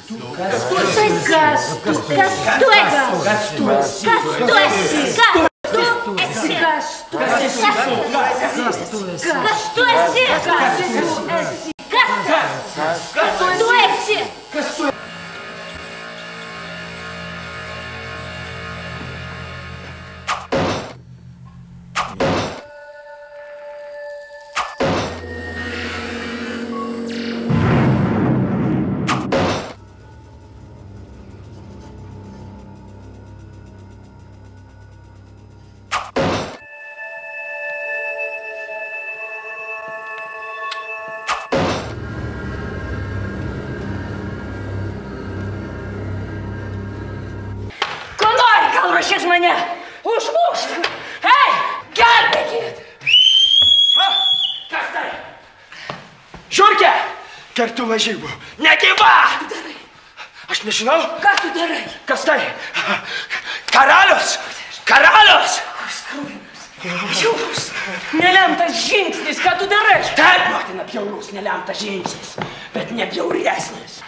Kas tu esi? Kas tu esi? Kas tu esi? Ruošies mane užmušti. Hei, gelbėkit! Kas tai? Žiurkė! Kartu važybų. Negyva! Ką tu darai? Aš nežinau. Ką tu darai? Kas tai? Karalius! Karalius! Koks krūvinas. Žiaurus. Nelemtas žingsnis. Ką tu darai? Taip, motina, bjaurus nelemtas žingsnis. Bet ne bjauresnis.